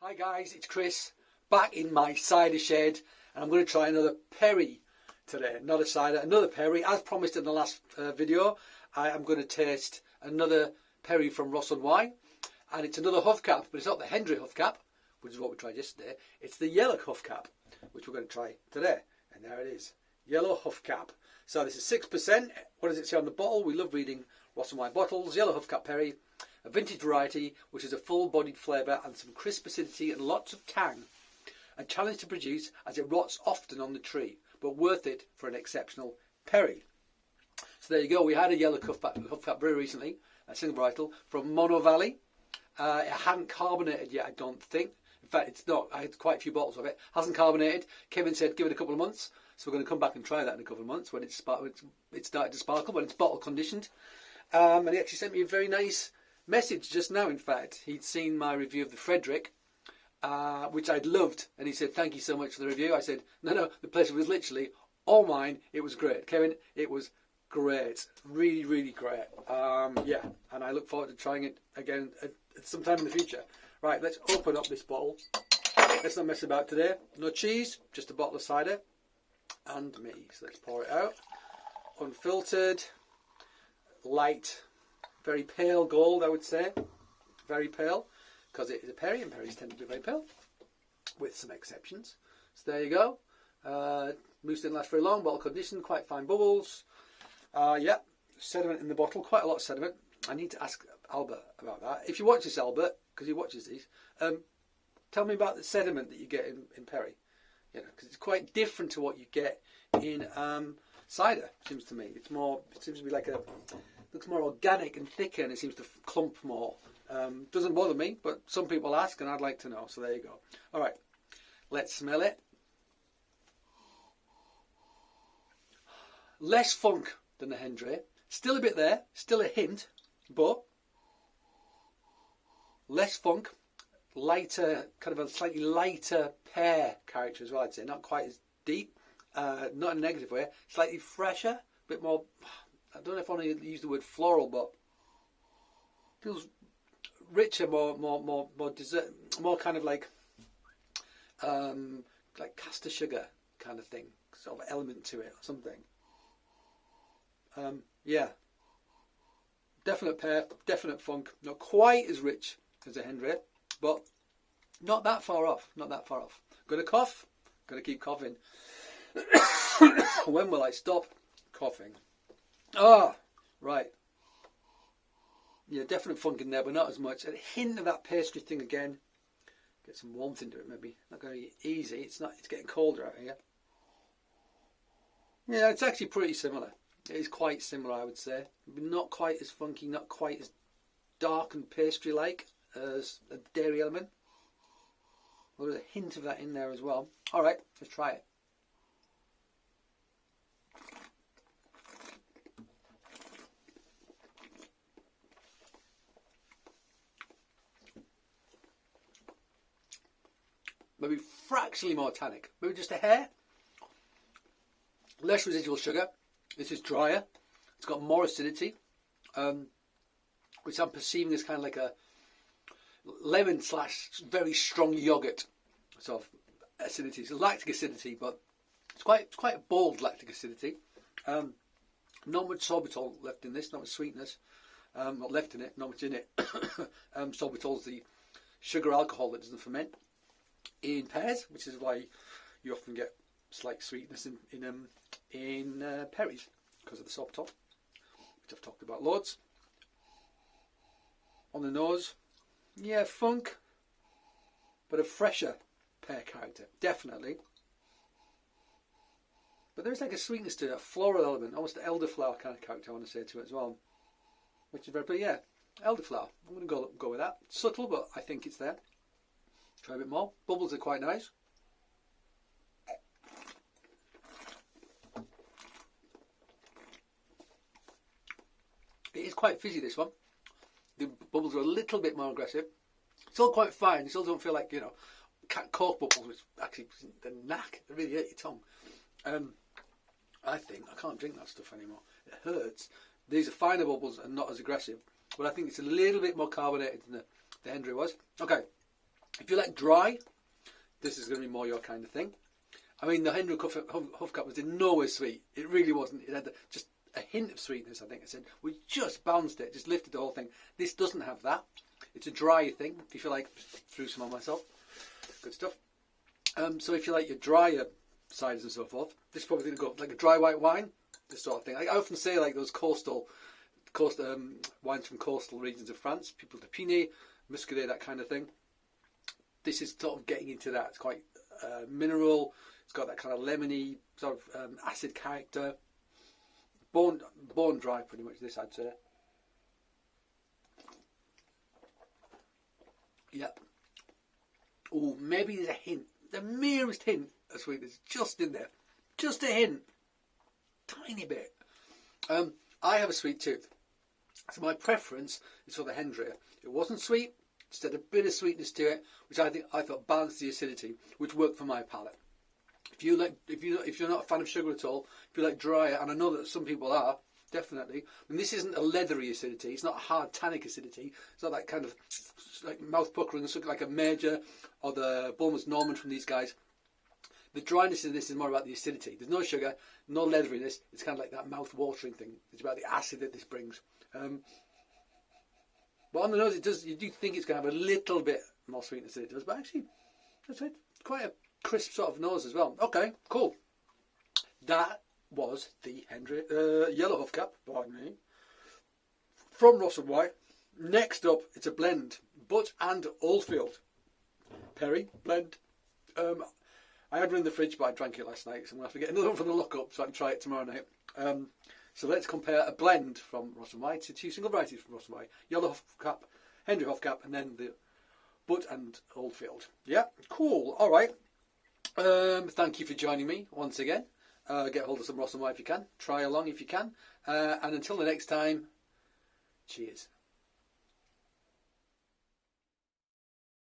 Hi guys, it's Chris, back in my cider shed, and I'm going to try another perry today. Not a cider, another perry. As promised in the last video, I am going to taste another perry from Ross-on-Wye, and it's another Huffcap, but it's not the Hendry Huffcap, which is what we tried yesterday. It's the yellow Huffcap, which we're going to try today. And there it is, yellow Huffcap. So this is 6%. What does it say on the bottle? We love reading Ross-on-Wye bottles. Yellow Huffcap perry. A vintage variety which has a full-bodied flavour and some crisp acidity and lots of tang. A challenge to produce as it rots often on the tree, but worth it for an exceptional perry. So there you go. We had a yellow Huffcap brew recently, a single varietal from Mono Valley. It hadn't carbonated yet, I don't think. In fact, it's not. I had quite a few bottles of it. Hasn't carbonated. Kevin said give it a couple of months. So we're going to come back and try that in a couple of months when it's started to sparkle, when it's bottle conditioned. And he actually sent me a very nice message just now. In fact, he'd seen my review of the Frederick, which I'd loved, and he said thank you so much for the review. I said no, the pleasure was literally all mine. It was great, Kevin. It was great, really great. Yeah, and I look forward to trying it again at some time in the future. Right, let's open up this bottle. Let's not mess about today. No cheese, just a bottle of cider and me. So let's pour it out, unfiltered, light, very pale gold, I would say. Very pale, because it is a perry, and perries tend to be very pale, with some exceptions. So there you go. Mousse didn't last very long, bottle conditioned, quite fine bubbles. Yeah, sediment in the bottle, quite a lot of sediment. I need to ask Albert about that. If you watch this, Albert, because he watches these, tell me about the sediment that you get in perry. You know, because it's quite different to what you get in cider. Seems to me, it seems to be like looks more organic and thicker, and it seems to clump more. Doesn't bother me, but some people ask, and I'd like to know. So there you go. All right, let's smell it. Less funk than the Hendry. Still a bit there, still a hint, but less funk. Lighter, kind of a slightly lighter pear character as well, I'd say. Not quite as deep, not in a negative way. Slightly fresher, a bit more. I don't know if I want to use the word floral, but feels richer, more dessert, more kind of like caster sugar kind of thing, sort of element to it or something. Yeah, definite pear, definite funk. Not quite as rich as a Hendry, but not that far off. Not that far off. Gonna cough. Gonna keep coughing. When will I stop coughing? Ah, right. Yeah, definite funk in there, but not as much. A hint of that pastry thing again. Get some warmth into it, maybe. Not going to be easy. It's not. It's getting colder out here. Yeah, it's actually pretty similar. It is quite similar, I would say. Not quite as funky, not quite as dark and pastry-like as a dairy element. Well, there's a hint of that in there as well. All right, let's try it. Maybe fractionally more tannic, maybe just a hair. Less residual sugar. This is drier. It's got more acidity, which I'm perceiving as kind of like a lemon / very strong yogurt sort of acidity. It's lactic acidity, but it's quite a bold lactic acidity. Not much sorbitol left in this, not much sweetness. Not left in it, not much in it. Sorbitol is the sugar alcohol that doesn't ferment in pears, which is why you often get slight sweetness in perries because of the sorbitol, which I've talked about loads. On the nose, yeah, funk, but a fresher pear character, definitely. But there's like a sweetness to it, a floral element, almost an elderflower kind of character I want to say to it as well, which is very, but yeah, elderflower. I'm going to go with that. Subtle, but I think it's there. Try a bit more. Bubbles are quite nice. It is quite fizzy, this one. The bubbles are a little bit more aggressive. Still quite fine. You still don't feel like, Cork bubbles, which actually, the knack, they really hurt your tongue. I think, I can't drink that stuff anymore. It hurts. These are finer bubbles and not as aggressive. But I think it's a little bit more carbonated than the Hendry was. Okay, If you like dry, this is going to be more your kind of thing. I mean, the Henry Huffcap was in no way sweet. It really wasn't. It had just a hint of sweetness, I think I said. We just bounced it, just lifted the whole thing. This doesn't have that. It's a dry thing. If you like, threw some on myself. Good stuff. So if you like your drier ciders and so forth, this is probably going to go like a dry white wine, this sort of thing. I often say like those coastal wines from coastal regions of France, people de Pinet, Muscadet, that kind of thing. This is sort of getting into that. It's quite mineral. It's got that kind of lemony sort of acid character. Bone dry, pretty much. This I'd say. Yeah. Oh, maybe there's a hint, the merest hint of sweetness just in there, just a hint, tiny bit. I have a sweet tooth, so my preference is for the Hendria. It wasn't sweet, just had a bit of sweetness to it, which I thought balanced the acidity, which worked for my palate. If you're not a fan of sugar at all, if you like drier, and I know that some people are, definitely. I mean, this isn't a leathery acidity. It's not a hard tannic acidity. It's not that kind of like mouth puckering, something like a Major or the Bulmer's Norman from these guys. The dryness of this is more about the acidity. There's no sugar, no leatheriness. It's kind of like that mouth watering thing. It's about the acid that this brings. But on the nose, it does. You do think it's going to have a little bit more sweetness than it does, but actually, that's it. Quite a crisp sort of nose as well. Okay, cool. That was the Yellow Huffcap, pardon me, from Ross-on-Wye. Next up, it's a blend, Butt and Oldfield. Perry blend. I had one in the fridge, but I drank it last night, so I'm going to have to get another one for the lock-up so I can try it tomorrow night. So let's compare a blend from Ross-on-Wye to two single varieties from Ross-on-Wye. Yellow Huffcap, Henry Huffcap, and then the Butt and Oldfield. Yeah, cool. All right. Thank you for joining me once again. Get hold of some Ross-on-Wye if you can. Try along if you can. And until the next time, cheers.